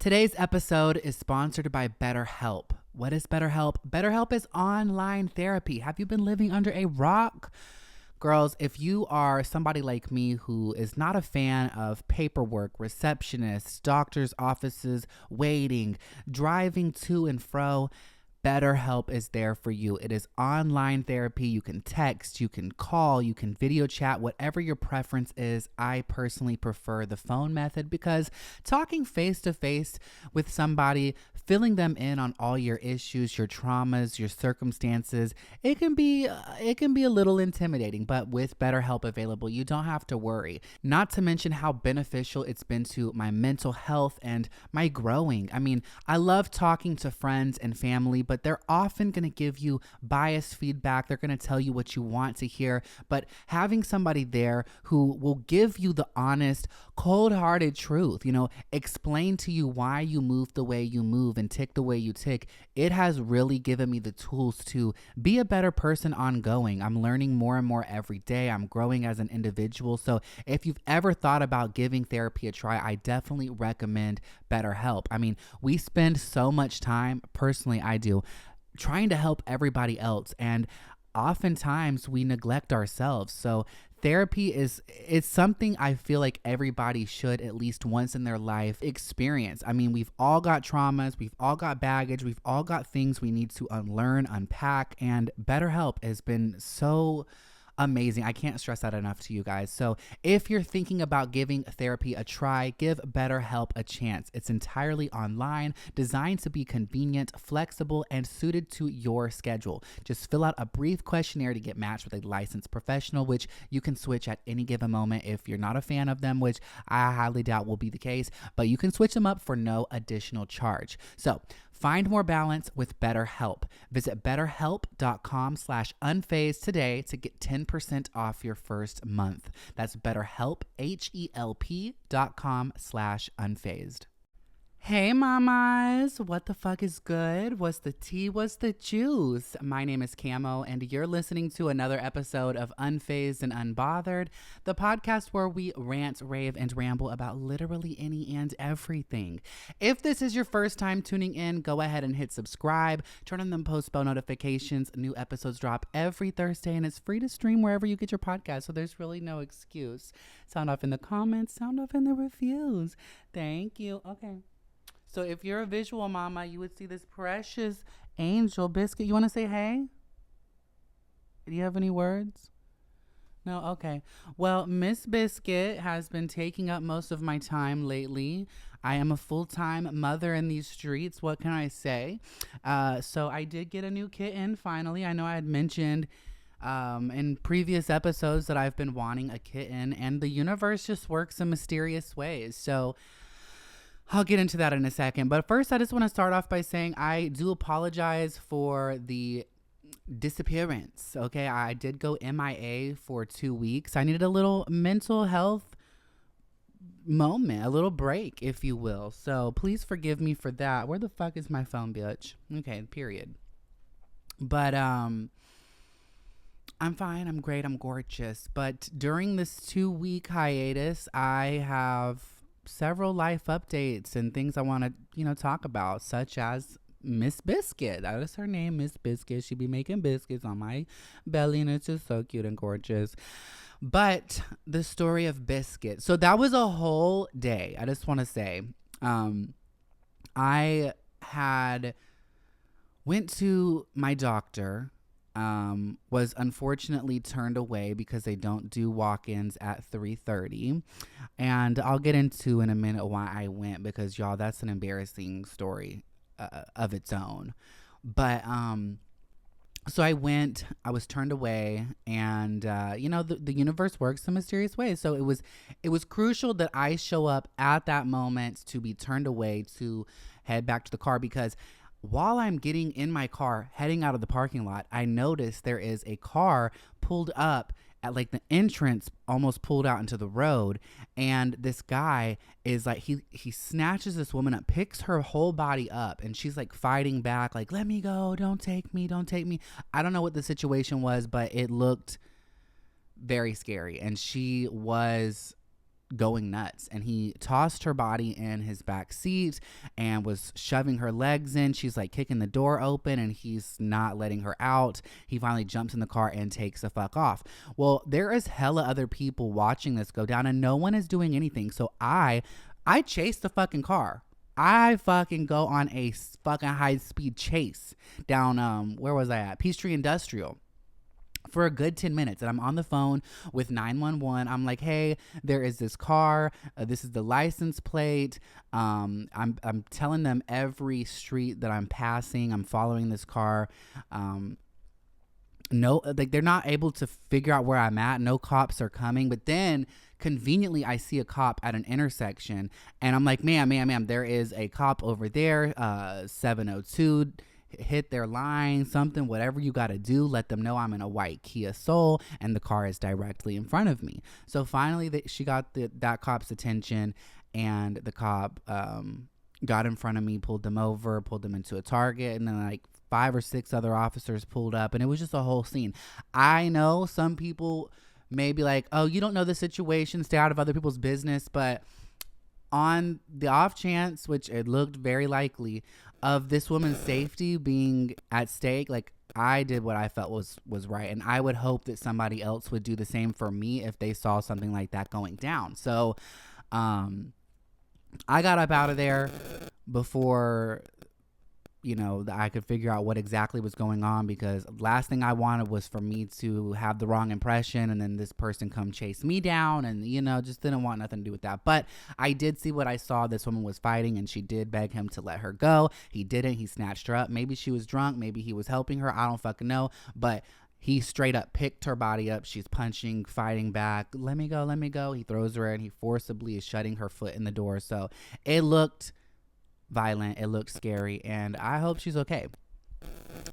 Today's episode is sponsored by Betterhelp. What is Betterhelp? Betterhelp is online therapy. Have you been living under a rock? Girls, if you are somebody like me who is not a fan of paperwork, receptionists, doctor's offices, waiting, driving to and fro, BetterHelp is there for you. It is online therapy. You can text, you can call, you can video chat, whatever your preference is. I personally prefer the phone method because talking face to face with somebody, filling them in on all your issues, your traumas, your circumstances, it can be a little intimidating, but with BetterHelp available, you don't have to worry. Not to mention how beneficial it's been to my mental health and my growing. I mean, I love talking to friends and family, but they're often going to give you biased feedback. They're going to tell you what you want to hear, but having somebody there who will give you the honest, cold-hearted truth, explain to you why you move the way you move and tick the way you tick, it has really given me the tools to be a better person ongoing. I'm learning more and more every day. I'm growing as an individual. So if you've ever thought about giving therapy a try, I definitely recommend BetterHelp. I mean, we spend so much time, personally I do, trying to help everybody else, and oftentimes we neglect ourselves. So therapy it's something I feel like everybody should at least once in their life experience. I mean, we've all got traumas, we've all got baggage, we've all got things we need to unlearn, unpack, and BetterHelp has been so amazing. I can't stress that enough to you guys. So if you're thinking about giving therapy a try, give BetterHelp a chance. It's entirely online, designed to be convenient, flexible, and suited to your schedule. Just fill out a brief questionnaire to get matched with a licensed professional, which you can switch at any given moment if you're not a fan of them, which I highly doubt will be the case, but you can switch them up for no additional charge. So find more balance with BetterHelp. Visit betterhelp.com/unfazed today to get 10% off your first month. That's BetterHelp, HELP.com/unfazed. Hey mamas, what the fuck is good? What's the tea? What's the juice? My name is Camo, and you're listening to another episode of Unfazed and Unbothered, the podcast where we rant, rave, and ramble about literally any and everything. If this is your first time tuning in, go ahead and hit subscribe, turn on them post bell notifications. New episodes drop every Thursday, and it's free to stream wherever you get your podcast, so there's really no excuse. Sound off in the comments, sound off in the reviews. Thank you. Okay. So if you're a visual mama, you would see this precious angel biscuit. You want to say hey? Do you have any words? No? Okay. Well, Miss Biscuit has been taking up most of my time lately. I am a full-time mother in these streets. What can I say? So I did get a new kitten finally. I know I had mentioned in previous episodes that I've been wanting a kitten, and the universe just works in mysterious ways. So I'll get into that in a second. But first, I just want to start off by saying I do apologize for the disappearance. Okay, I did go MIA for 2 weeks. I needed a little mental health moment, a little break, if you will. So please forgive me for that. Where the fuck is my phone, bitch? Okay, period. But I'm fine. I'm great. I'm gorgeous. But during this 2-week hiatus, I have several life updates and things I want to, talk about, such as Miss Biscuit. That is her name, Miss Biscuit. She be making biscuits on my belly, and it's just so cute and gorgeous. But the story of Biscuit. So that was a whole day. I just want to say, I had went to my doctor. Was unfortunately turned away because they don't do walk-ins at 3:30, and I'll get into in a minute why I went, because y'all, that's an embarrassing story of its own. But so I went, I was turned away, and the universe works in mysterious ways. So it was crucial that I show up at that moment to be turned away to head back to the car, because while I'm getting in my car, heading out of the parking lot, I noticed there is a car pulled up at like the entrance, almost pulled out into the road. And this guy is like, he snatches this woman up, picks her whole body up, and she's like fighting back, like, let me go, don't take me, don't take me. I don't know what the situation was, but it looked very scary. And she was going nuts, and he tossed her body in his back seat and was shoving her legs in. She's like kicking the door open and he's not letting her out. He finally jumps in the car and takes the fuck off. Well, there is hella other people watching this go down and no one is doing anything. So I chase the fucking car. I fucking go on a fucking high speed chase down where was I at? Peachtree Industrial for a good 10 minutes, and I'm on the phone with 911. I'm like, hey, there is this car, this is the license plate. I'm telling them every street that I'm passing, I'm following this car. No, like, they're not able to figure out where I'm at. No cops are coming. But then conveniently I see a cop at an intersection and I'm like, ma'am, there is a cop over there, 702. Hit their line, something, whatever you got to do. Let them know I'm in a white Kia Soul and the car is directly in front of me. So finally she got that cop's attention, and the cop got in front of me, pulled them over, pulled them into a Target, and then like 5 or 6 other officers pulled up, and it was just a whole scene. I know some people may be like, oh, you don't know the situation, stay out of other people's business, but on the off chance, which it looked very likely, of this woman's safety being at stake, like, I did what I felt was right, and I would hope that somebody else would do the same for me if they saw something like that going down. So I got up out of there before I could figure out what exactly was going on, because last thing I wanted was for me to have the wrong impression and then this person come chase me down, and just didn't want nothing to do with that. But I did see what I saw. This woman was fighting and she did beg him to let her go. He didn't. He snatched her up. Maybe she was drunk, maybe he was helping her, I don't fucking know, but he straight up picked her body up. She's punching, fighting back. Let me go. He throws her in. He forcibly is shutting her foot in the door. So it looked violent, it looked scary, and I hope she's okay.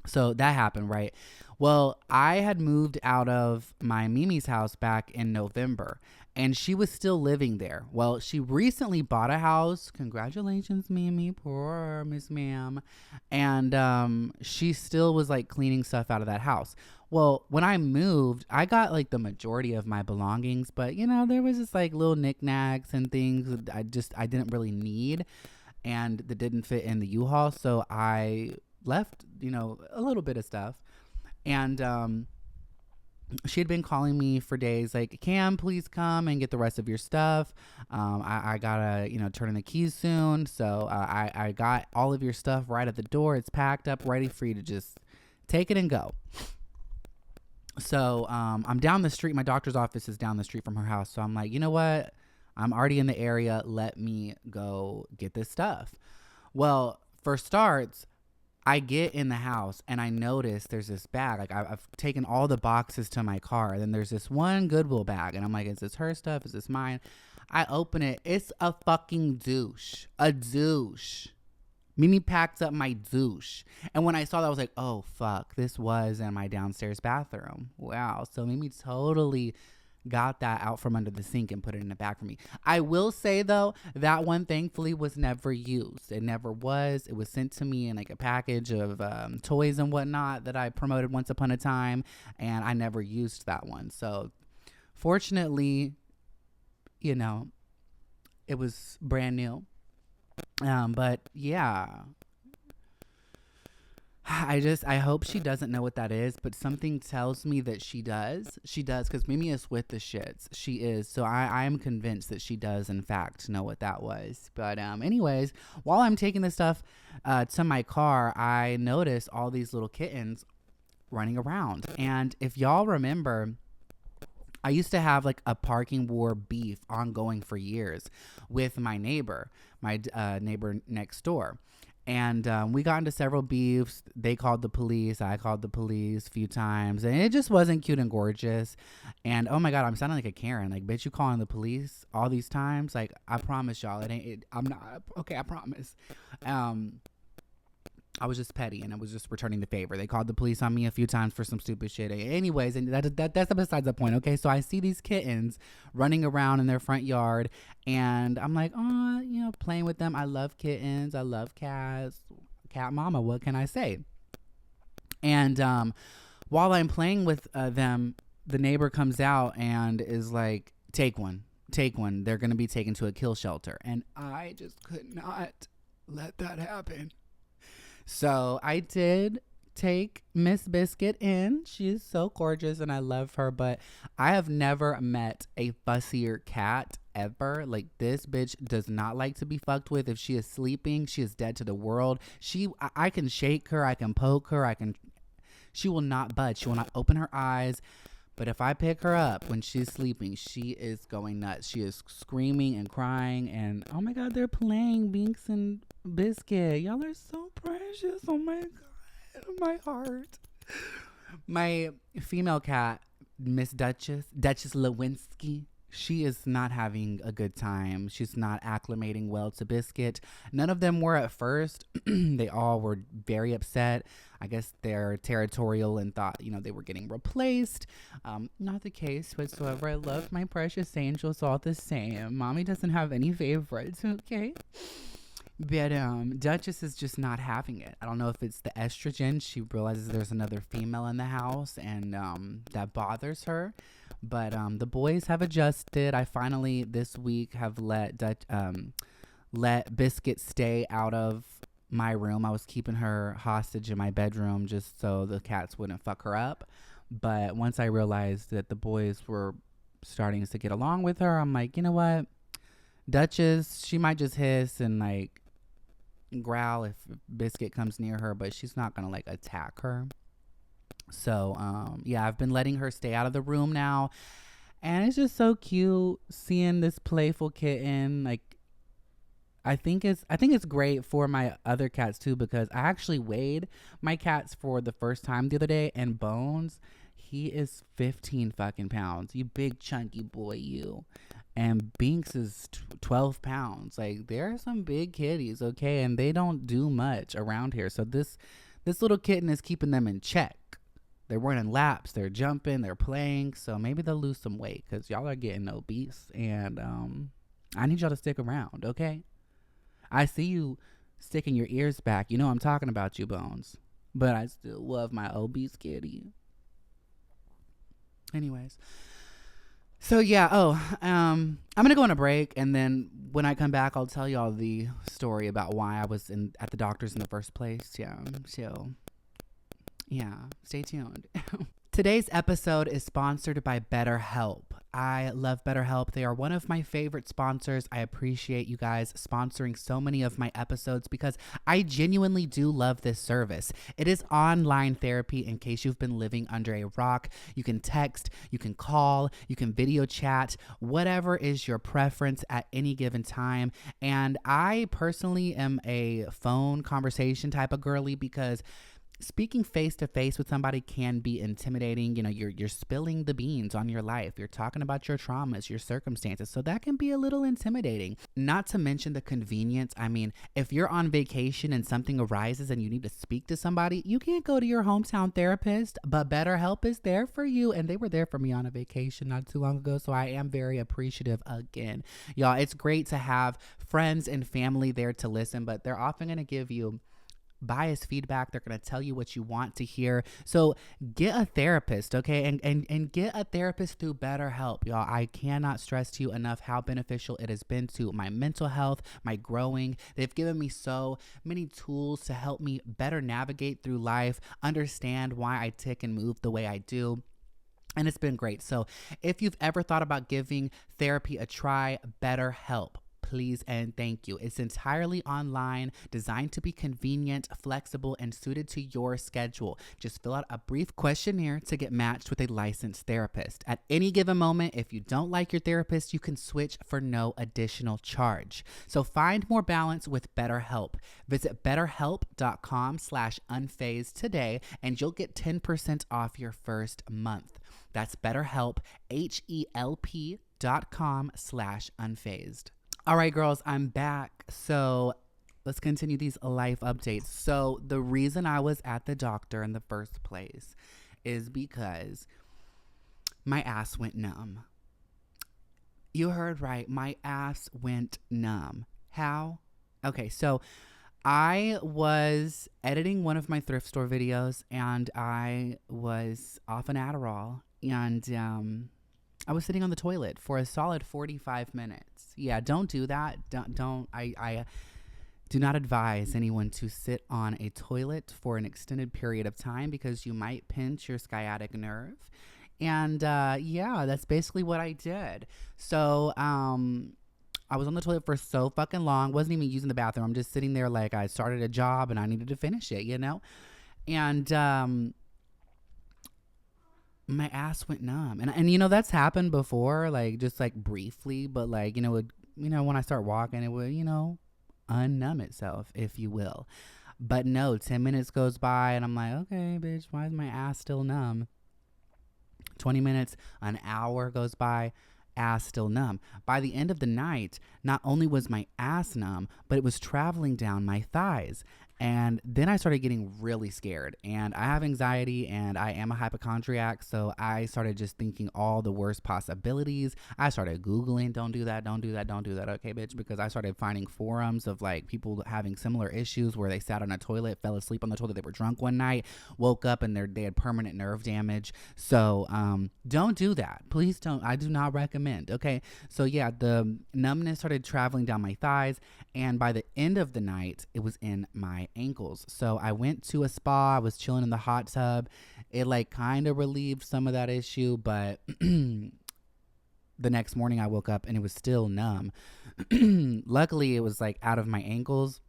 So that happened, right? Well, I had moved out of my Mimi's house back in November, and she was still living there. Well, she recently bought a house. Congratulations, Mimi, poor Miss Ma'am. And she still was like cleaning stuff out of that house. Well, when I moved, I got like the majority of my belongings, but there was just like little knickknacks and things that I didn't really need, and that didn't fit in the U-Haul. So I left, a little bit of stuff. And she had been calling me for days like, Cam, please come and get the rest of your stuff. I gotta, turn in the keys soon. So I got all of your stuff right at the door. It's packed up, ready for you to just take it and go. So I'm down the street. My doctor's office is down the street from her house. So I'm like, you know what? I'm already in the area. Let me go get this stuff. Well, for starts, I get in the house and I notice there's this bag. Like I've taken all the boxes to my car. Then there's this one Goodwill bag. And I'm like, is this her stuff? Is this mine? I open it. It's a fucking douche. A douche. Mimi packed up my douche. And when I saw that, I was like, oh, fuck. This was in my downstairs bathroom. Wow. So Mimi totally got that out from under the sink and put it in the bag for me. I will say, though, that one thankfully was never used. It never was. It was sent to me in like a package of toys and whatnot that I promoted once upon a time, and I never used that one. So fortunately, it was brand new. But yeah, I hope she doesn't know what that is, but something tells me that she does, because Mimi is with the shits. She is. So I am convinced that she does in fact know what that was. But anyways, while I'm taking this stuff to my car, I notice all these little kittens running around. And if y'all remember, I used to have like a parking war beef ongoing for years with my neighbor next door. And we got into several beefs. They called the police. I called the police a few times. And it just wasn't cute and gorgeous. And oh my God, I'm sounding like a Karen. Like, bitch, you calling the police all these times? Like, I promise y'all, I'm not. Okay, I promise. I was just petty and I was just returning the favor. They called the police on me a few times for some stupid shit. Anyways, and that's besides the point. Okay, so I see these kittens running around in their front yard, and I'm like, oh, playing with them. I love kittens. I love cats. Cat mama. What can I say? And while I'm playing with them, the neighbor comes out and is like, take one. take one. They're going to be taken to a kill shelter. And I just could not let that happen. So I did take Miss Biscuit in. She is so gorgeous and I love her, but I have never met a fussier cat ever. Like, this bitch does not like to be fucked with. If she is sleeping, she is dead to the world. I can shake her, I can poke her, she will not budge. She will not open her eyes. But if I pick her up when she's sleeping, she is going nuts. She is screaming and crying. And oh my God, they're playing Binks and Biscuit. Y'all are so precious. Oh my God, my heart. My female cat, Miss Duchess Lewinsky, she is not having a good time. She's not acclimating well to Biscuit. None of them were at first. They all were very upset. I guess they're territorial and thought, they were getting replaced. Not the case whatsoever. I love my precious angels all the same. Mommy doesn't have any favorites, okay? But Duchess is just not having it. I don't know if it's the estrogen. She realizes there's another female in the house and that bothers her. But the boys have adjusted. I finally this week have let Biscuit stay out of my room. I was keeping her hostage in my bedroom just so the cats wouldn't fuck her up. But once I realized that the boys were starting to get along with her, I'm like, you know what? Duchess, she might just hiss and like growl if Biscuit comes near her, but she's not gonna like attack her. So yeah, I've been letting her stay out of the room now, and it's just so cute seeing this playful kitten. Like, I think it's great for my other cats too, because I actually weighed my cats for the first time the other day, and Bones, he is 15 fucking pounds. You big chunky boy, you. And Binks is 12 pounds. Like, there are some big kitties, okay, and they don't do much around here. So this little kitten is keeping them in check. They're running laps, they're jumping, they're playing. So maybe they'll lose some weight because y'all are getting obese, and I need y'all to stick around, okay? I see you sticking your ears back. You know I'm talking about you, Bones. But I still love my obese kitty. Anyways. So yeah, I'm going to go on a break, and then when I come back, I'll tell y'all the story about why I was at the doctor's in the first place. Yeah, so yeah, stay tuned. Today's episode is sponsored by Betterhelp. I love Betterhelp. They are one of my favorite sponsors. I appreciate you guys sponsoring so many of my episodes because I genuinely do love this service. It is online therapy in case you've been living under a rock. You can text, you can call, you can video chat, whatever is your preference at any given time. And I personally am a phone conversation type of girly because speaking face to face with somebody can be intimidating. You're spilling the beans on your life. You're talking about your traumas, your circumstances. So that can be a little intimidating. Not to mention the convenience. I mean, if you're on vacation and something arises and you need to speak to somebody, you can't go to your hometown therapist, but BetterHelp is there for you. And they were there for me on a vacation not too long ago. So I am very appreciative again. Y'all, it's great to have friends and family there to listen, but they're often going to give you biased feedback. They're going to tell you what you want to hear. So get a therapist, okay? And get a therapist through BetterHelp, y'all. I cannot stress to you enough how beneficial it has been to my mental health, my growing. They've given me so many tools to help me better navigate through life, understand why I tick and move the way I do. And it's been great. So if you've ever thought about giving therapy a try, BetterHelp. Please and thank you. It's entirely online, designed to be convenient, flexible, and suited to your schedule. Just fill out a brief questionnaire to get matched with a licensed therapist. At any given moment, if you don't like your therapist, you can switch for no additional charge. So find more balance with BetterHelp. Visit betterhelp.com/unfazed today, and you'll get 10% off your first month. That's BetterHelp, HELP.com/unfazed. All right, girls, I'm back. So let's continue these life updates. So the reason I was at the doctor in the first place is because my ass went numb. You heard right. My ass went numb. How? Okay, so I was editing one of my thrift store videos and I was off an Adderall, and I was sitting on the toilet for a solid 45 minutes. Yeah, don't do that. I do not advise anyone to sit on a toilet for an extended period of time because you might pinch your sciatic nerve. And yeah, that's basically what I did. So I was on the toilet for so fucking long, wasn't even using the bathroom. I'm just sitting there like I started a job and I needed to finish it, you know? And my ass went numb. And you know, that's happened before, like just like briefly, but like, when I start walking, it would, unnumb itself, if you will. But no, 10 minutes goes by and I'm like, okay, bitch, why is my ass still numb? 20 minutes, an hour goes by, ass still numb. By the end of the night, not only was my ass numb, but it was traveling down my thighs. And then I started getting really scared. And I have anxiety and I am a hypochondriac. So I started just thinking all the worst possibilities. I started Googling, don't do that, don't do that, don't do that. Okay, bitch. Because I started finding forums of like people having similar issues where they sat on a toilet, fell asleep on the toilet, they were drunk one night, woke up and they had permanent nerve damage. So don't do that. Please don't. I do not recommend. Okay. So yeah, the numbness started traveling down my thighs. And by the end of the night, it was in my ankles. So I went to a spa. I was chilling in the hot tub. It like kind of relieved some of that issue, but the next morning I woke up and it was still numb. Luckily, it was like out of my ankles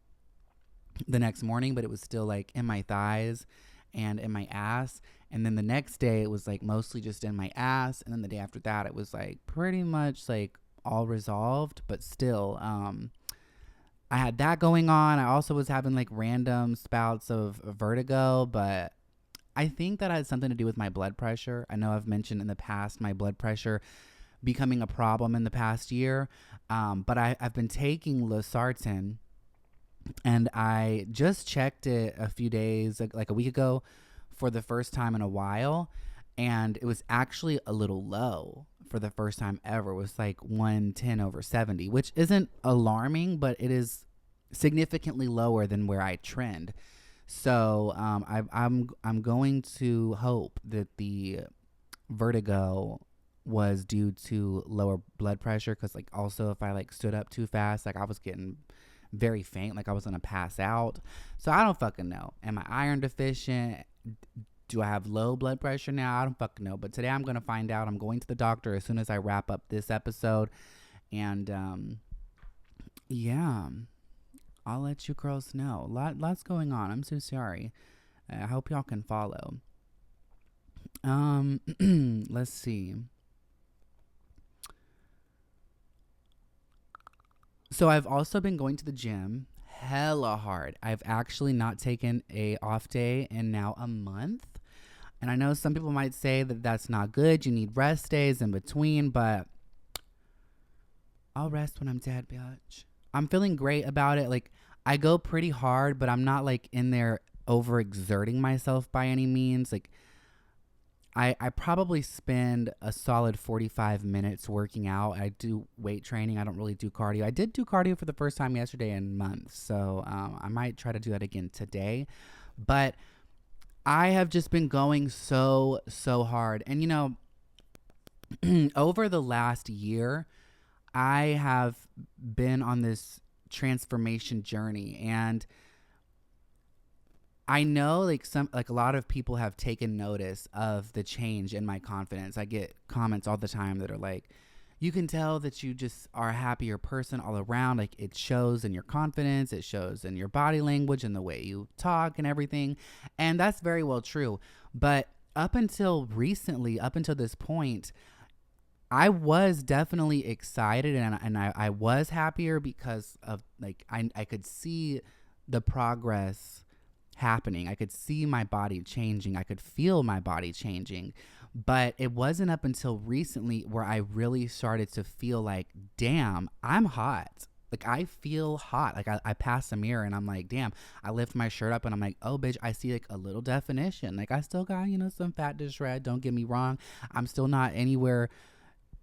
the next morning, but it was still like in my thighs and in my ass. And then the next day, it was like mostly just in my ass. And then the day after that, it was like pretty much like all resolved, but still, I had that going on. I also was having like random spouts of vertigo, but I think that had something to do with my blood pressure. I know I've mentioned in the past my blood pressure becoming a problem in the past year, but I've been taking losartan, and I just checked it a few days, like a week ago, for the first time in a while, and it was actually a little low for the first time ever. It was like 110/70, which isn't alarming, but it is significantly lower than where I trend. So I'm going to hope that the vertigo was due to lower blood pressure, because like also if I like stood up too fast, like I was getting very faint, like I was gonna pass out. So I don't fucking know. Am I iron deficient? Do I have low blood pressure now? I don't fucking know. But today I'm going to find out. I'm going to the doctor as soon as I wrap up this episode. And yeah, I'll let you girls know. Lots going on. I'm so sorry. I hope y'all can follow. Let's see. So I've also been going to the gym hella hard. I've actually not taken a off day in now a month. And I know some people might say that that's not good. You need rest days in between, but I'll rest when I'm dead, bitch. I'm feeling great about it. Like, I go pretty hard, but I'm not like in there overexerting myself by any means. Like, I probably spend a solid 45 minutes working out. I do weight training. I don't really do cardio. I did do cardio for the first time yesterday in months. So I might try to do that again today. But I have just been going so hard. And, over the last year, I have been on this transformation journey. And I know like a lot of people have taken notice of the change in my confidence. I get comments all the time that are like, you can tell that you just are a happier person all around. Like, it shows in your confidence, it shows in your body language and the way you talk and everything. And that's very well true. But up until recently, up until this point, I was definitely excited and I was happier because of like, I could see the progress happening. I could see my body changing. I could feel my body changing. But it wasn't up until recently where I really started to feel like, damn, I'm hot. Like, I feel hot. Like, I pass a mirror and I'm like, damn. I lift my shirt up and I'm like, oh, bitch, I see like a little definition. Like, I still got, some fat to shred. Don't get me wrong. I'm still not anywhere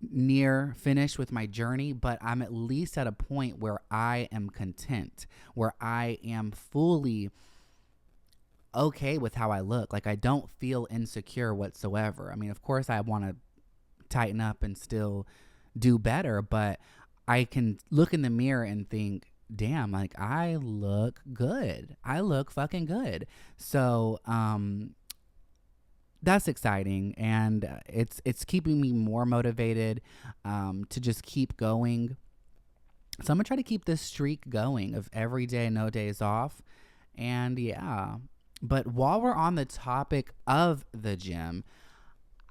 near finished with my journey, but I'm at least at a point where I am content, where I am fully okay with how I look. Like, I don't feel insecure whatsoever. I mean, of course I want to tighten up and still do better. But I can look in the mirror and think, damn, like I look good. I look fucking good. So, that's exciting, and it's keeping me more motivated to just keep going. So I'm gonna try to keep this streak going of every day, no days off. And yeah, but while we're on the topic of the gym,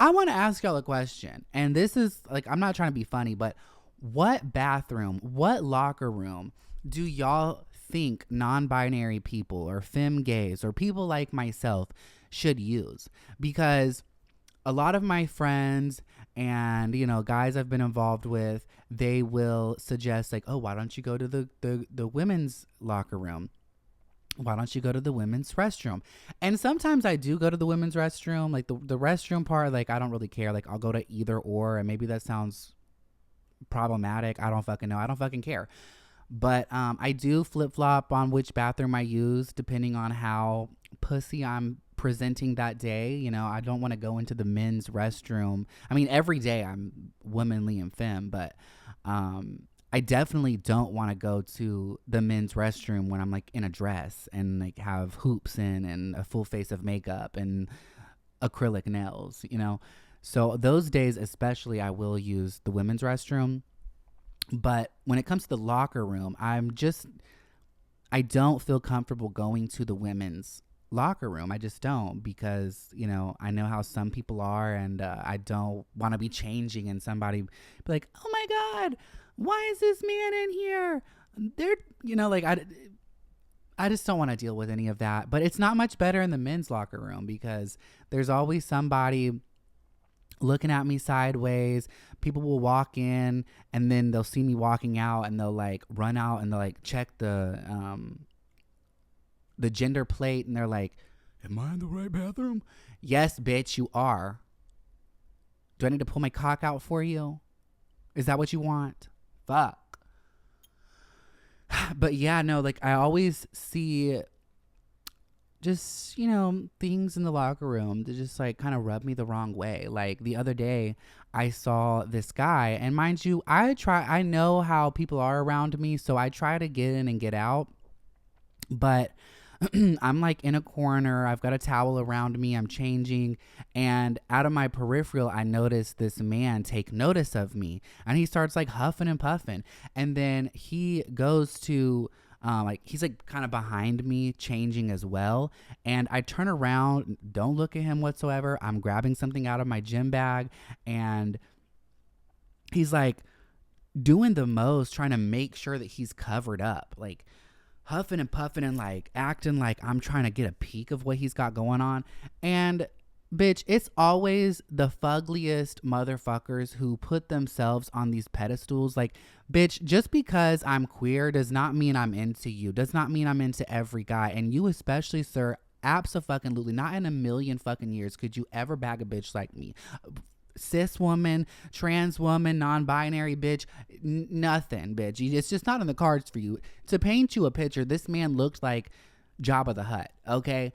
I want to ask y'all a question. And this is like, I'm not trying to be funny, but what bathroom, what locker room do y'all think non-binary people or femme gays or people like myself should use? Because a lot of my friends and, you know, guys I've been involved with, they will suggest like, oh, why don't you go to the women's locker room? Why don't you go to the women's restroom? And sometimes I do go to the women's restroom, like the restroom part, like I don't really care. Like I'll go to either or, and maybe that sounds problematic. I don't fucking know. I don't fucking care. But I do flip-flop on which bathroom I use depending on how pussy I'm presenting that day. You know, I don't want to go into the men's restroom. I mean, every day I'm womanly and femme, but I definitely don't want to go to the men's restroom when I'm like in a dress and like have hoops in and a full face of makeup and acrylic nails, you know. So those days especially I will use the women's restroom. But when it comes to the locker room, I don't feel comfortable going to the women's locker room. I just don't, because, you know, I know how some people are, and I don't want to be changing and somebody be like, oh my God, why is this man in here? They're, you know, like I just don't want to deal with any of that. But it's not much better in the men's locker room, because there's always somebody looking at me sideways. People will walk in and then they'll see me walking out and they'll like run out and they'll like check the gender plate, and they're like, am I in the right bathroom? Yes, bitch, you are. Do I need to pull my cock out for you? Is that what you want? Fuck. But yeah, no, like I always see just, you know, things in the locker room that just like kind of rub me the wrong way. Like the other day I saw this guy, and mind you, I know how people are around me, so I try to get in and get out, but I'm like in a corner, I've got a towel around me, I'm changing, and out of my peripheral I noticed this man take notice of me, and he starts like huffing and puffing, and then he goes to like he's like kind of behind me changing as well, and I turn around, don't look at him whatsoever. I'm grabbing something out of my gym bag, and he's like doing the most, trying to make sure that he's covered up, like huffing and puffing and like acting like I'm trying to get a peek of what he's got going on. And bitch, it's always the fuggliest motherfuckers who put themselves on these pedestals. Like, bitch, just because I'm queer does not mean I'm into you. Does not mean I'm into every guy. And you especially, sir, abso-fucking-lutely, not in a million fucking years could you ever bag a bitch like me. Cis woman, trans woman, non-binary bitch, nothing, bitch. It's just not in the cards for you. To paint you a picture, this man looked like Jabba the Hutt, okay?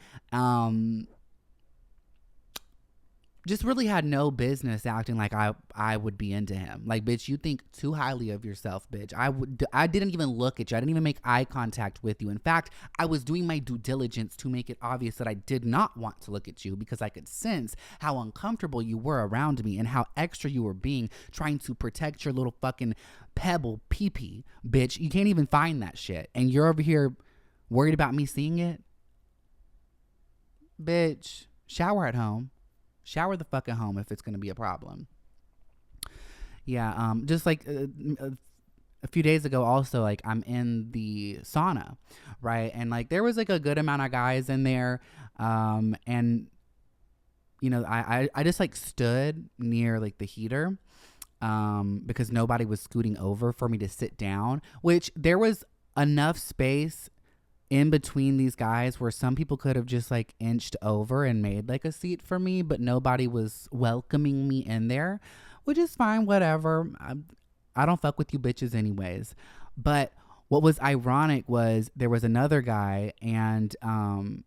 Just really had no business acting like I would be into him. Like, bitch, you think too highly of yourself, bitch. I didn't even look at you. I didn't even make eye contact with you. In fact, I was doing my due diligence to make it obvious that I did not want to look at you, because I could sense how uncomfortable you were around me and how extra you were being, trying to protect your little fucking pebble pee-pee, bitch. You can't even find that shit, and you're over here worried about me seeing it? Bitch, shower at home. Shower the fuck at home if it's going to be a problem. Yeah, just like a few days ago also, like I'm in the sauna, right? And like there was like a good amount of guys in there. And, you know, I just like stood near like the heater because nobody was scooting over for me to sit down, which there was enough space in between these guys where some people could have just like inched over and made like a seat for me, but nobody was welcoming me in there, which is fine, whatever. I don't fuck with you bitches anyways. But what was ironic was there was another guy, and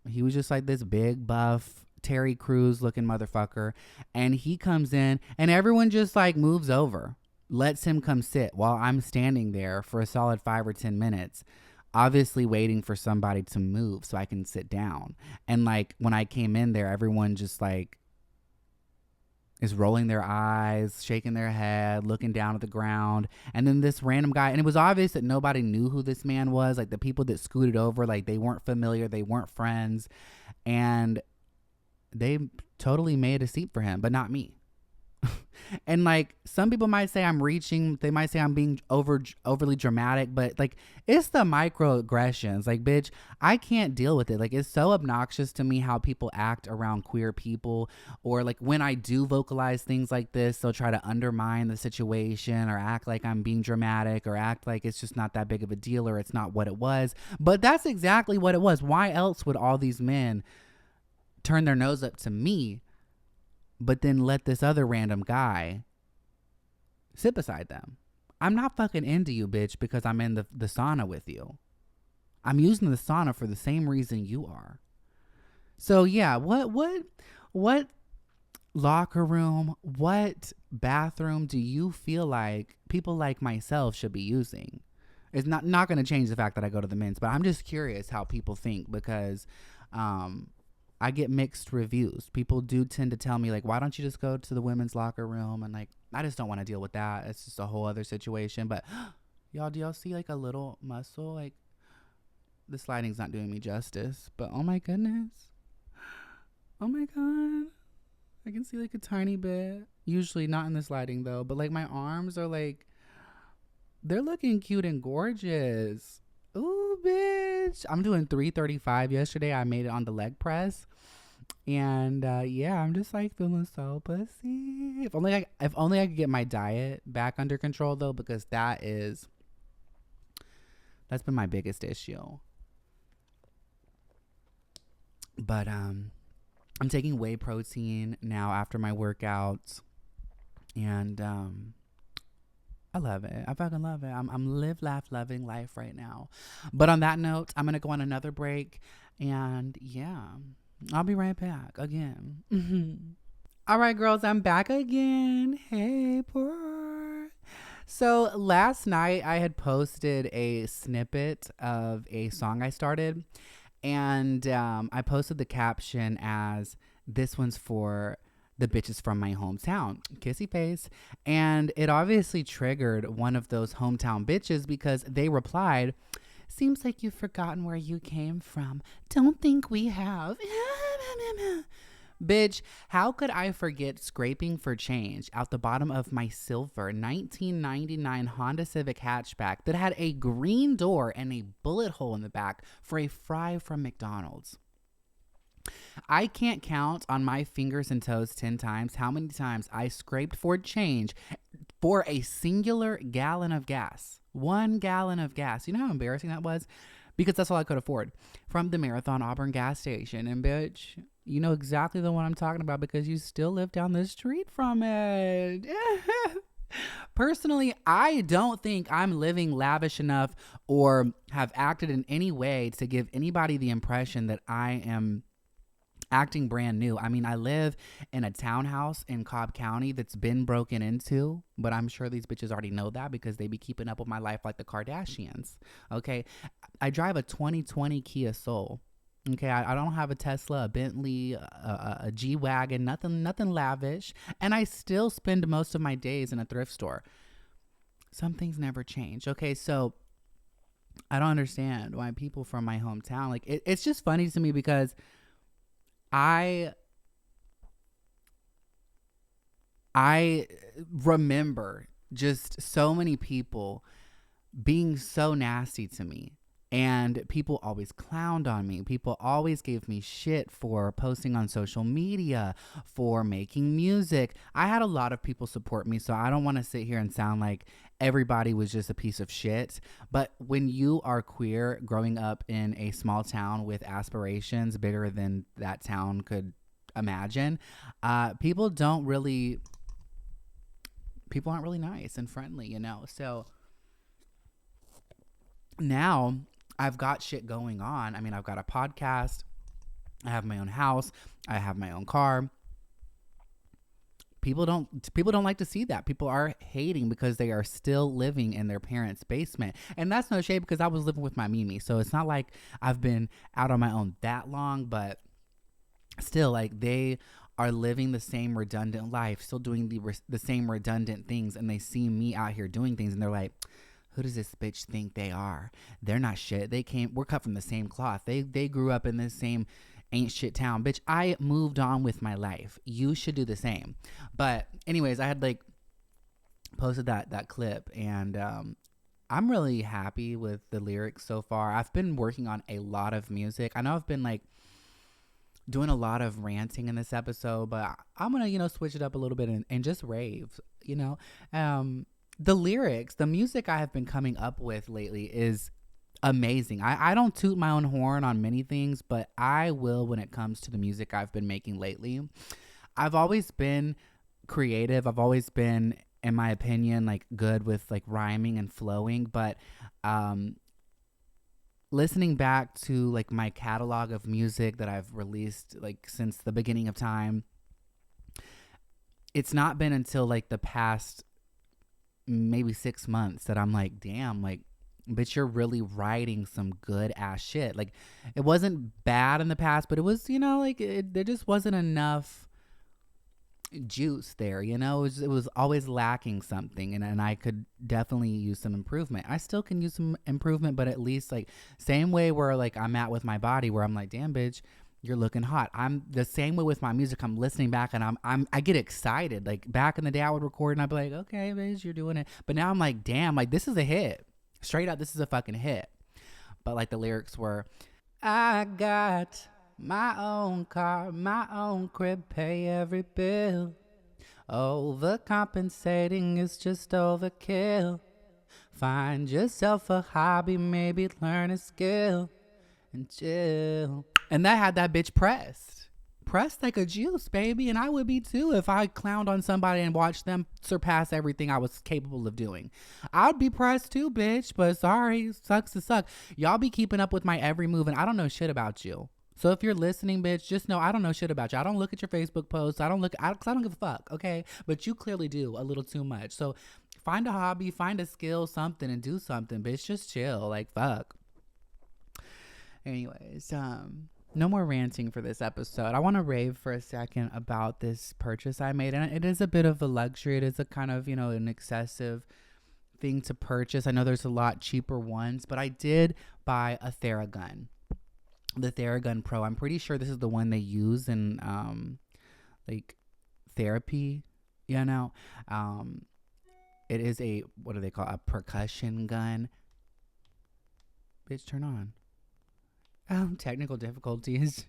he was just like this big buff Terry Crews looking motherfucker. And he comes in and everyone just like moves over, lets him come sit while I'm standing there for a solid 5 or 10 minutes, obviously waiting for somebody to move so I can sit down. And like when I came in there, everyone just like is rolling their eyes, shaking their head, looking down at the ground. And then this random guy, and it was obvious that nobody knew who this man was. Like the people that scooted over, like they weren't familiar, they weren't friends. And they totally made a seat for him, but not me. And like some people might say I'm reaching, they might say I'm being overly dramatic, but like it's the microaggressions. Like, bitch, I can't deal with it. Like it's so obnoxious to me how people act around queer people, or like when I do vocalize things like this, they'll try to undermine the situation or act like I'm being dramatic or act like it's just not that big of a deal or it's not what it was. But that's exactly what it was. Why else would all these men turn their nose up to me, but then let this other random guy sit beside them? I'm not fucking into you, bitch, because I'm in the sauna with you. I'm using the sauna for the same reason you are. So yeah, what locker room, what bathroom do you feel like people like myself should be using? It's not going to change the fact that I go to the men's, but I'm just curious how people think, because I get mixed reviews. People do tend to tell me like, why don't you just go to the women's locker room? And like, I just don't want to deal with that. It's just a whole other situation. But y'all, do y'all see like a little muscle? Like the sliding's not doing me justice, but oh my goodness. Oh my God. I can see like a tiny bit. Usually not in the sliding though, but like my arms are like, they're looking cute and gorgeous. Ooh, bitch. I'm doing 335 yesterday. I made it on the leg press. And yeah, I'm just like feeling so pussy. If only I could get my diet back under control though, because that's been my biggest issue. But I'm taking whey protein now after my workouts. And I love it. I fucking love it. I'm live, laugh, loving life right now. But on that note, I'm going to go on another break. And yeah, I'll be right back again. All right, girls, I'm back again. Hey, poor. So last night I had posted a snippet of a song I started. And I posted the caption as, "This one's for the bitches from my hometown," kissy face. And it obviously triggered one of those hometown bitches, because they replied, "Seems like you've forgotten where you came from. Don't think we have." Bitch, how could I forget scraping for change out the bottom of my silver 1999 Honda Civic hatchback that had a green door and a bullet hole in the back for a fry from McDonald's? I can't count on my fingers and toes 10 times how many times I scraped for change for a singular gallon of gas. 1 gallon of gas. You know how embarrassing that was? Because that's all I could afford from the Marathon Auburn gas station. And bitch, you know exactly the one I'm talking about, because you still live down the street from it. Personally, I don't think I'm living lavish enough or have acted in any way to give anybody the impression that I am acting brand new. I mean, I live in a townhouse in Cobb County that's been broken into, but I'm sure these bitches already know that because they be keeping up with my life like the Kardashians. Okay. I drive a 2020 Kia Soul. Okay. I don't have a Tesla, a Bentley, a G-Wagon, nothing lavish. And I still spend most of my days in a thrift store. Some things never change. Okay. So I don't understand why people from my hometown, like it's just funny to me, because I remember just so many people being so nasty to me, and people always clowned on me. People always gave me shit for posting on social media, for making music. I had a lot of people support me, so I don't want to sit here and sound like everybody was just a piece of shit. But when you are queer, growing up in a small town with aspirations bigger than that town could imagine, people aren't really nice and friendly, you know? So now I've got shit going on. I mean, I've got a podcast. I have my own house. I have my own car. People don't like to see that. People are hating because they are still living in their parents' basement. And that's no shade because I was living with my Mimi. So it's not like I've been out on my own that long, but still, like, they are living the same redundant life, still doing the same redundant things, and they see me out here doing things and they're like, who does this bitch think they are? They're not shit. We're cut from the same cloth. They grew up in this same ain't shit town. Bitch, I moved on with my life. You should do the same. But anyways, I had like posted that clip, and I'm really happy with the lyrics so far. I've been working on a lot of music. I know I've been like doing a lot of ranting in this episode, but I'm gonna, switch it up a little bit and just rave, the lyrics, the music I have been coming up with lately is amazing. I don't toot my own horn on many things, but I will when it comes to the music I've been making lately. I've always been creative. I've always been, in my opinion, like good with like rhyming and flowing, but listening back to like my catalog of music that I've released like since the beginning of time, it's not been until like the past maybe 6 months that I'm like, damn, like, but you're really writing some good ass shit. Like, it wasn't bad in the past, but it was, there just wasn't enough juice there, it was always lacking something, and I could definitely use some improvement. I still can use some improvement, but at least like same way where like I'm at with my body, where I'm like, damn bitch, you're looking hot. I'm the same way with my music. I'm listening back and I get excited. Like back in the day I would record and I'd be like, okay bitch, you're doing it. But now I'm like, damn, like this is a hit. Straight up, this is a fucking hit. But like the lyrics were, I got my own car, my own crib, pay every bill. Overcompensating is just overkill. Find yourself a hobby, maybe learn a skill and chill. And that had that bitch pressed like a juice, baby. And I would be too if I clowned on somebody and watched them surpass everything I was capable of doing. I'd be pressed too, bitch. But sorry, sucks to suck. Y'all be keeping up with my every move, and I don't know shit about you. So if you're listening, bitch, just know I don't know shit about you. I don't look at your Facebook posts. I don't give a fuck, okay? But you clearly do a little too much. So find a hobby, find a skill, something, and do something, bitch. Just chill, like fuck. Anyways, no more ranting for this episode. I want to rave for a second about this purchase I made. And it is a bit of a luxury. It is a kind of, an excessive thing to purchase. I know there's a lot cheaper ones, but I did buy a theragun. The Theragun Pro. I'm pretty sure this is the one they use in like therapy, It is a, what do they call it? A percussion gun. Bitch, turn on. Technical difficulties.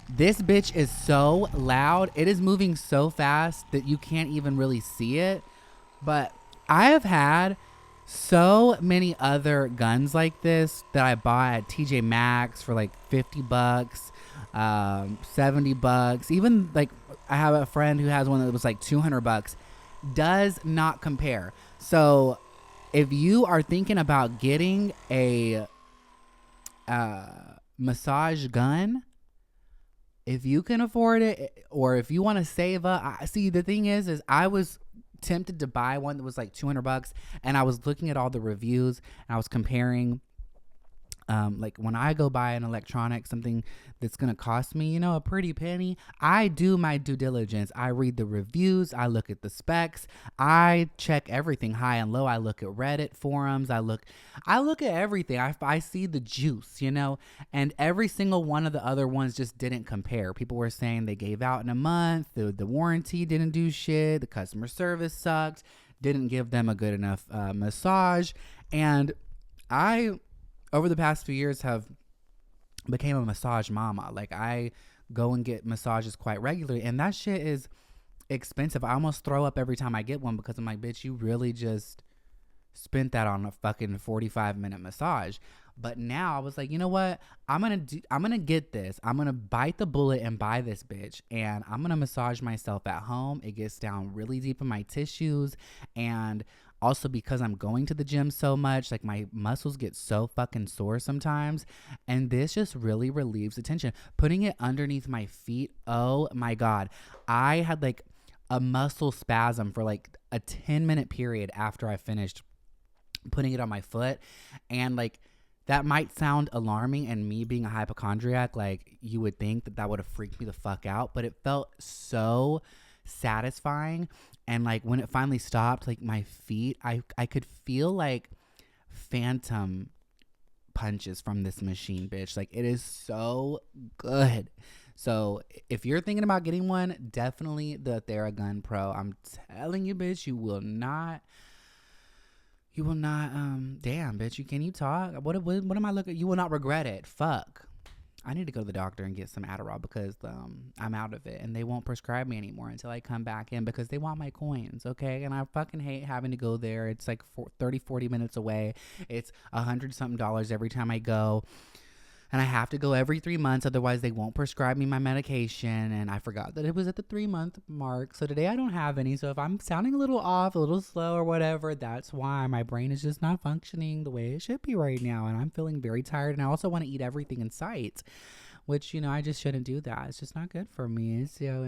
This bitch is so loud. It is moving so fast that you can't even really see it. But I have had so many other guns like this that I bought at TJ Maxx for like $50, $70. Even like I have a friend who has one that was like $200. Does not compare. So if you are thinking about getting a massage gun, if you can afford it, or if you want to save up, the thing is I was tempted to buy one that was like $200, and I was looking at all the reviews and I was comparing like when I go buy an electronic, something that's going to cost me, a pretty penny, I do my due diligence. I read the reviews. I look at the specs. I check everything high and low. I look at Reddit forums. I look at everything. I see the juice, and every single one of the other ones just didn't compare. People were saying they gave out in a month. The warranty didn't do shit. The customer service sucked. Didn't give them a good enough massage. And I, over the past few years, have became a massage mama. Like, I go and get massages quite regularly, and that shit is expensive. I almost throw up every time I get one because I'm like, bitch, you really just spent that on a fucking 45-minute massage. But now I was like, you know what? I'm gonna get this. I'm gonna bite the bullet and buy this bitch, and I'm gonna massage myself at home. It gets down really deep in my tissues, and Also, because I'm going to the gym so much, like my muscles get so fucking sore sometimes. And this just really relieves the tension. Putting it underneath my feet, oh my God. I had like a muscle spasm for like a 10-minute period after I finished putting it on my foot. And like, that might sound alarming, and me being a hypochondriac, like you would think that that would have freaked me the fuck out, but it felt so satisfying. And like when it finally stopped, like my feet, I could feel like phantom punches from this machine, bitch. Like it is so good. So if you're thinking about getting one, definitely the Theragun Pro. I'm telling you, bitch, you will not, damn, bitch, can you talk? What am I looking? You will not regret it. Fuck. I need to go to the doctor and get some Adderall because I'm out of it and they won't prescribe me anymore until I come back in because they want my coins, okay? And I fucking hate having to go there. It's like 40 minutes away. It's $100-something every time I go. And I have to go every 3 months, otherwise they won't prescribe me my medication. And I forgot that it was at the 3-month mark. So today I don't have any. So if I'm sounding a little off, a little slow or whatever, that's why my brain is just not functioning the way it should be right now. And I'm feeling very tired. And I also want to eat everything in sight, which, I just shouldn't do that. It's just not good for me. So,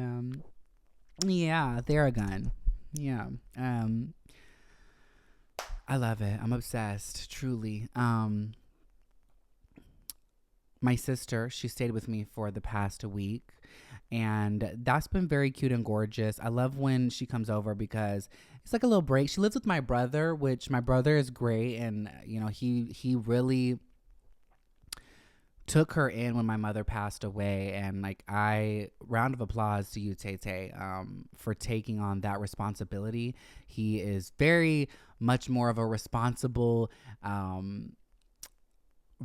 yeah, Theragun. Yeah. I love it. I'm obsessed, truly. My sister, she stayed with me for the past week, and that's been very cute and gorgeous. I love when she comes over because it's like a little break. She lives with my brother, which my brother is great, and he really took her in when my mother passed away. And like, round of applause to you, Tay Tay, for taking on that responsibility. He is very much more of a responsible,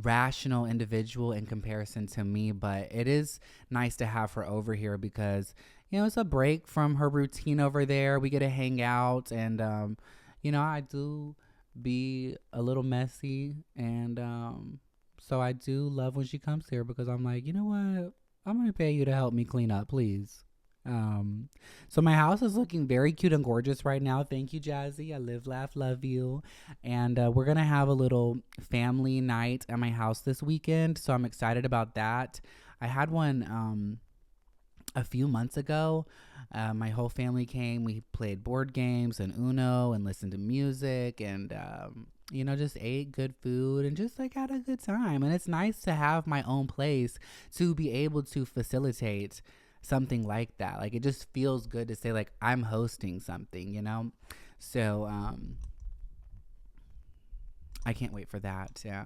rational individual in comparison to me, but it is nice to have her over here because it's a break from her routine over there. We get to hang out, and I do be a little messy, and so I do love when she comes here because I'm like, you know what, I'm gonna pay you to help me clean up, please. So my house is looking very cute and gorgeous right now. Thank you, Jazzy. I live, laugh, love you. And we're going to have a little family night at my house this weekend. So I'm excited about that. I had one a few months ago. My whole family came. We played board games and Uno and listened to music and, just ate good food and just like had a good time. And it's nice to have my own place to be able to facilitate something like that. Like, it just feels good to say like I'm hosting something, so I can't wait for that. Yeah,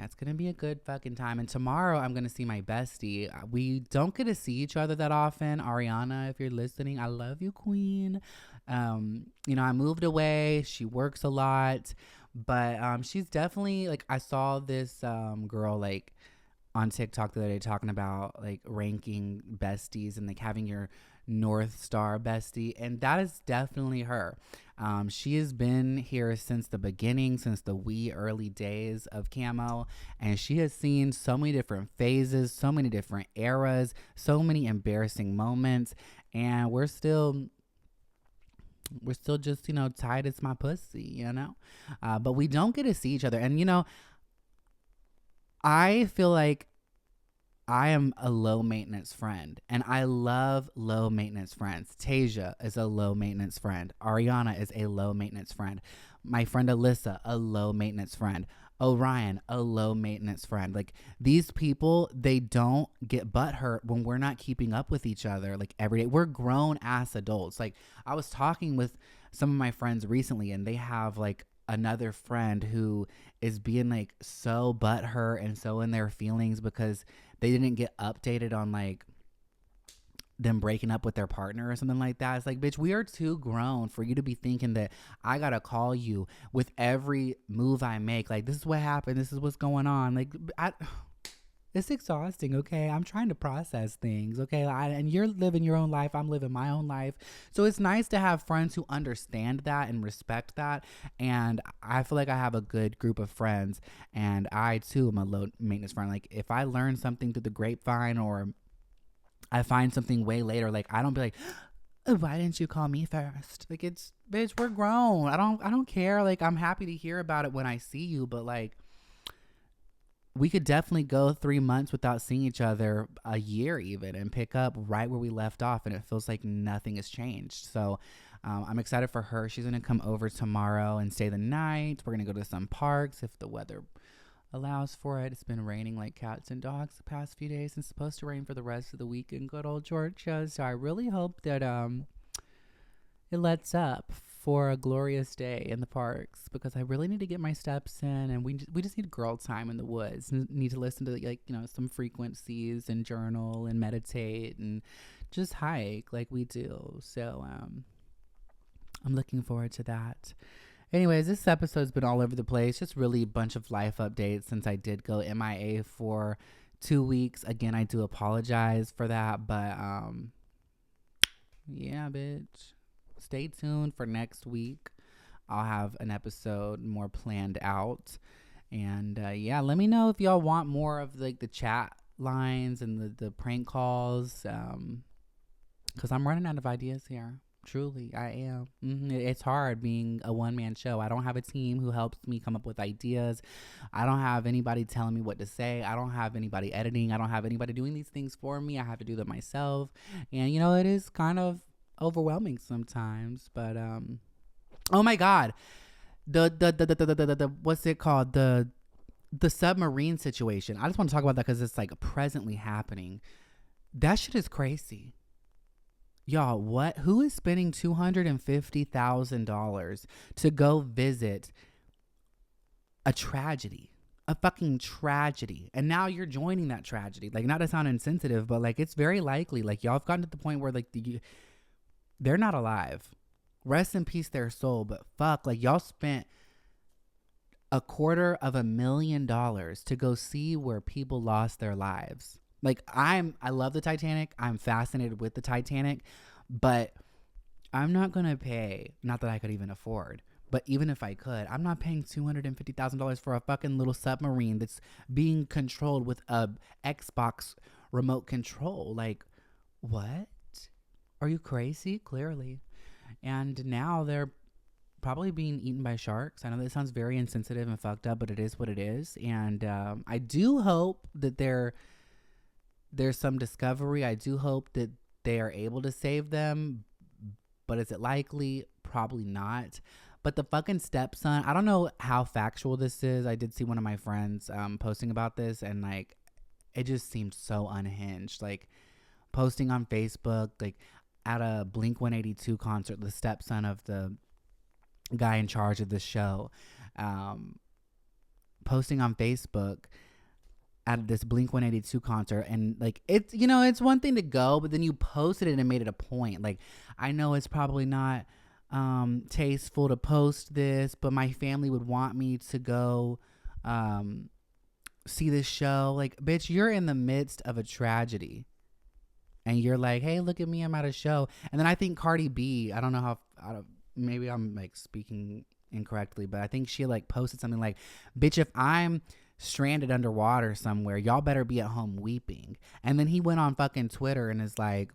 it's gonna be a good fucking time. And tomorrow I'm gonna see my bestie. We don't get to see each other that often. Ariana, if you're listening, I love you, queen. I moved away. She works a lot, but she's definitely like, I saw this girl like on TikTok the other day talking about like ranking besties and like having your North Star bestie, and that is definitely her. She has been here since the beginning, since the wee early days of Camo, and she has seen so many different phases, so many different eras, so many embarrassing moments, and we're still just tight as my pussy, but we don't get to see each other. And I feel like I am a low maintenance friend, and I love low maintenance friends. Tasia is a low maintenance friend. Ariana is a low maintenance friend. My friend Alyssa, a low maintenance friend. Orion, a low maintenance friend. Like, these people, they don't get butthurt when we're not keeping up with each other like every day. We're grown ass adults. Like, I was talking with some of my friends recently, and they have like another friend who is being like so butthurt and so in their feelings because they didn't get updated on like them breaking up with their partner or something like that. It's like, bitch, we are too grown for you to be thinking that I gotta call you with every move I make. Like, this is what happened. This is what's going on. Like, it's exhausting, okay? I'm trying to process things, okay? And you're living your own life. I'm living my own life. So it's nice to have friends who understand that and respect that. And I feel like I have a good group of friends. And I, too, am a low maintenance friend. Like, if I learn something through the grapevine or I find something way later, like, I don't be like, "Oh, why didn't you call me first?" Like, it's, bitch, we're grown. I don't care. Like, I'm happy to hear about it when I see you, but like, we could definitely go 3 months without seeing each other, a year even, and pick up right where we left off, and it feels like nothing has changed. So I'm excited for her. She's gonna come over tomorrow and stay the night. We're gonna go to some parks if the weather allows for it. It's been raining like cats and dogs the past few days, and it's supposed to rain for the rest of the week in good old Georgia. So I really hope that it lets up for a glorious day in the parks, because I really need to get my steps in, and we just need girl time in the woods. Need to listen to, like, some frequencies and journal and meditate and just hike like we do. So I'm looking forward to that. Anyways, this episode's been all over the place. Just really a bunch of life updates since I did go MIA for 2 weeks. Again, I do apologize for that, but yeah, bitch. Stay tuned for next week. I'll have an episode more planned out. And yeah, let me know if y'all want more of like the chat lines and the prank calls. Because I'm running out of ideas here. Truly, I am. It's hard being a one-man show. I don't have a team who helps me come up with ideas. I don't have anybody telling me what to say. I don't have anybody editing. I don't have anybody doing these things for me. I have to do them myself. And, it is kind of overwhelming sometimes. But, oh my God. The what's it called? The submarine situation. I just want to talk about that because it's like presently happening. That shit is crazy. Y'all, what? Who is spending $250,000 to go visit a tragedy? A fucking tragedy. And now you're joining that tragedy. Like, not to sound insensitive, but like, it's very likely. Like, y'all have gotten to the point where like they're not alive. Rest in peace their soul. But fuck, like, y'all spent $250,000 to go see where people lost their lives. Like, I love the Titanic. I'm fascinated with the Titanic, but I'm not going to pay, not that I could even afford, but even if I could, I'm not paying $250,000 for a fucking little submarine that's being controlled with a Xbox remote control. Like, what? Are you crazy? Clearly. And now they're probably being eaten by sharks. I know that sounds very insensitive and fucked up, but it is what it is. And I do hope that there's some discovery. I do hope that they are able to save them, but is it likely? Probably not. But the fucking stepson, I don't know how factual this is. I did see one of my friends posting about this, and like, it just seemed so unhinged. Like, posting on Facebook, like at a Blink 182 concert, the stepson of the guy in charge of the show, posting on Facebook at this Blink 182 concert, and like, it's it's one thing to go, but then you posted it and made it a point. Like, I know it's probably not tasteful to post this, but my family would want me to go see this show. Like, bitch, you're in the midst of a tragedy and you're like, hey, look at me, I'm at a show. And then I think Cardi B, I don't know how, maybe I'm like speaking incorrectly, but I think she like posted something like, bitch, if I'm stranded underwater somewhere, y'all better be at home weeping. And then he went on fucking Twitter and is like,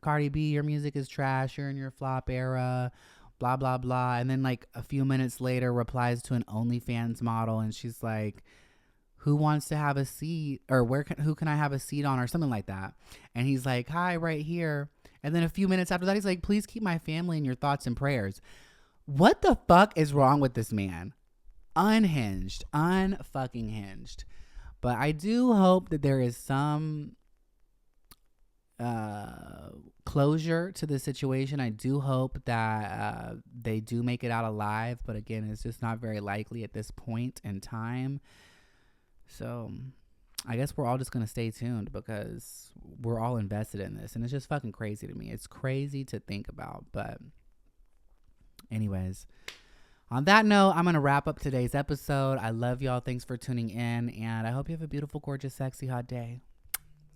Cardi B, your music is trash, you're in your flop era, blah blah blah. And then like a few minutes later replies to an OnlyFans model, and she's like, who wants to have a seat, or who can I have a seat on, or something like that. And he's like, hi, right here. And then a few minutes after that, he's like, please keep my family in your thoughts and prayers. What the fuck is wrong with this man? Unhinged, unfucking hinged. But I do hope that there is some closure to the situation. I do hope that they do make it out alive, but again, it's just not very likely at this point in time. So I guess we're all just gonna stay tuned, because we're all invested in this, and it's just fucking crazy to me. It's crazy to think about. But anyways, on that note, I'm going to wrap up today's episode. I love y'all. Thanks for tuning in. And I hope you have a beautiful, gorgeous, sexy, hot day.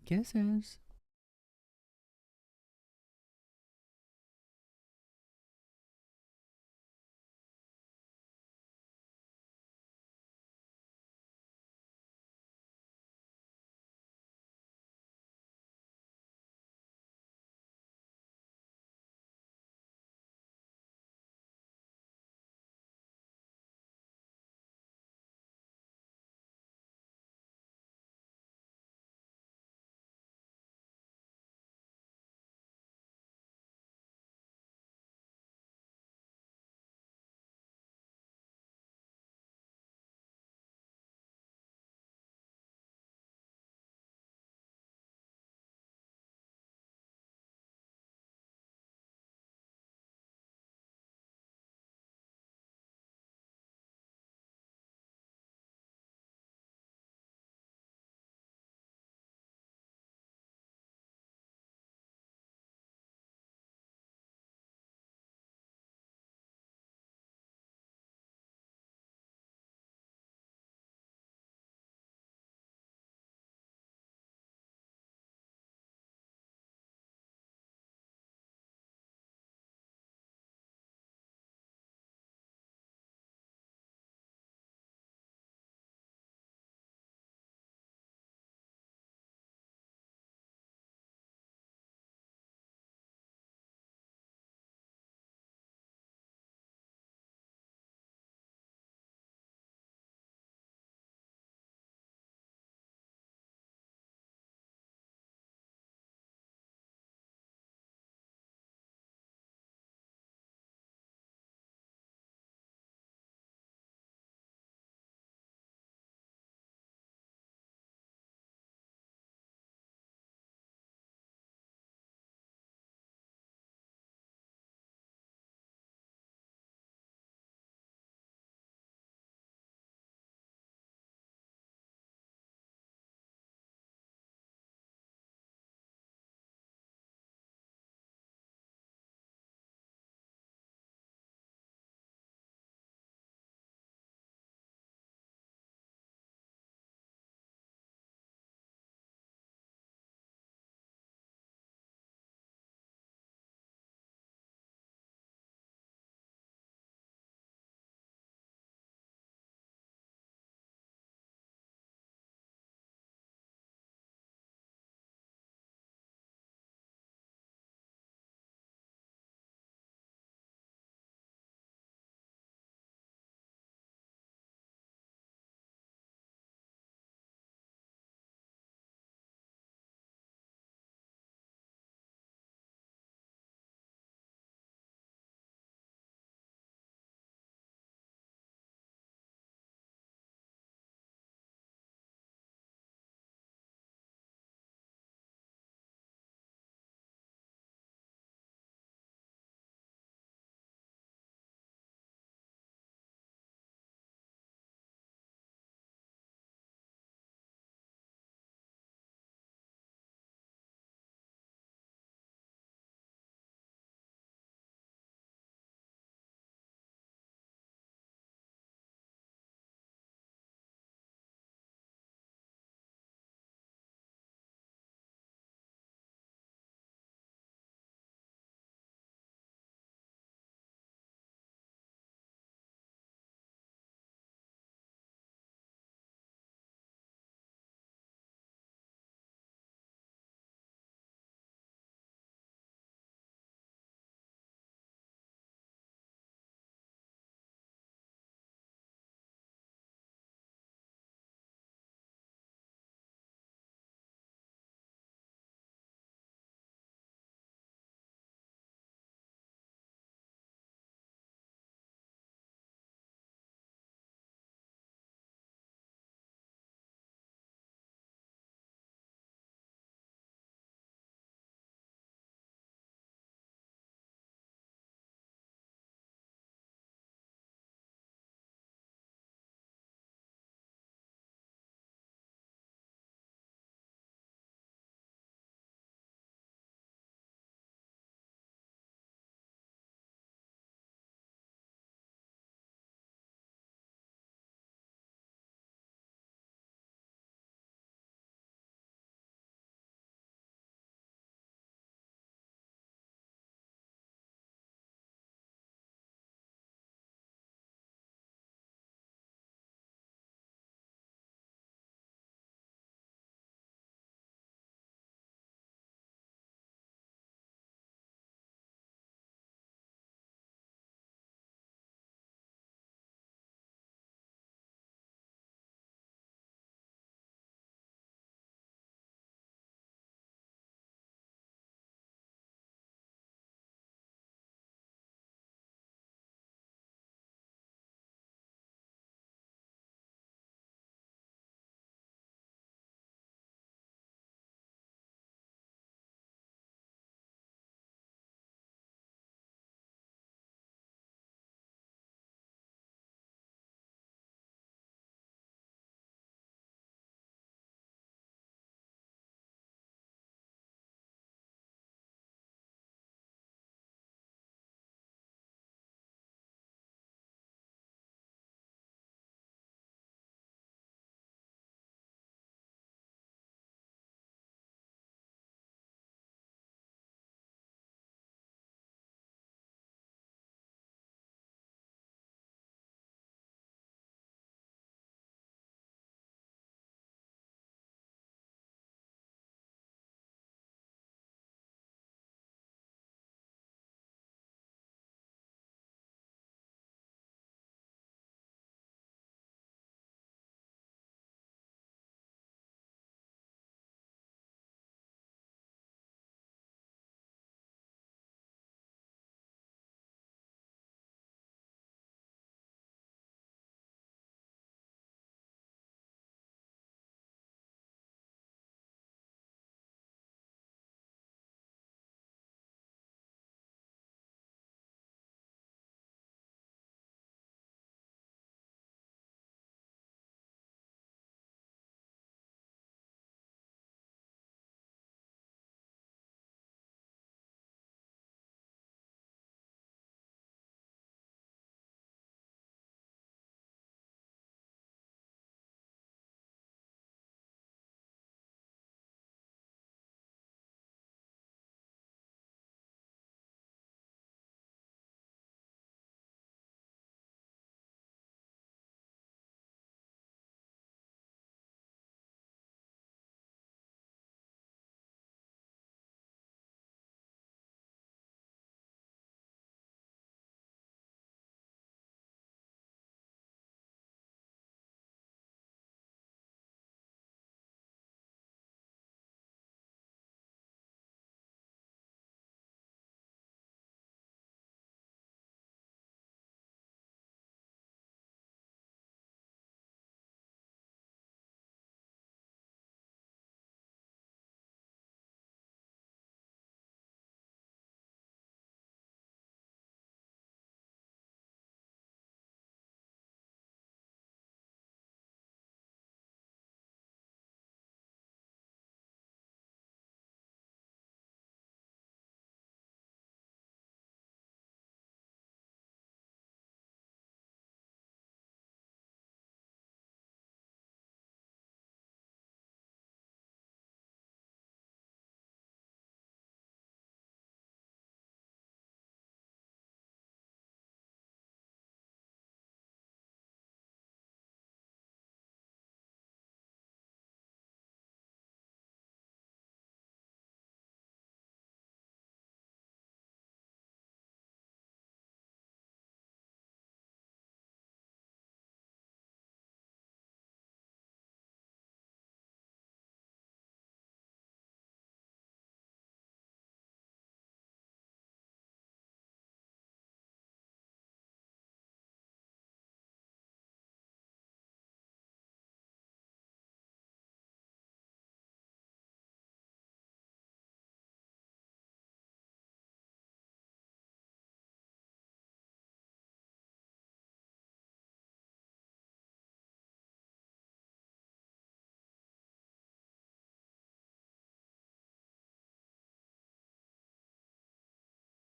Kisses.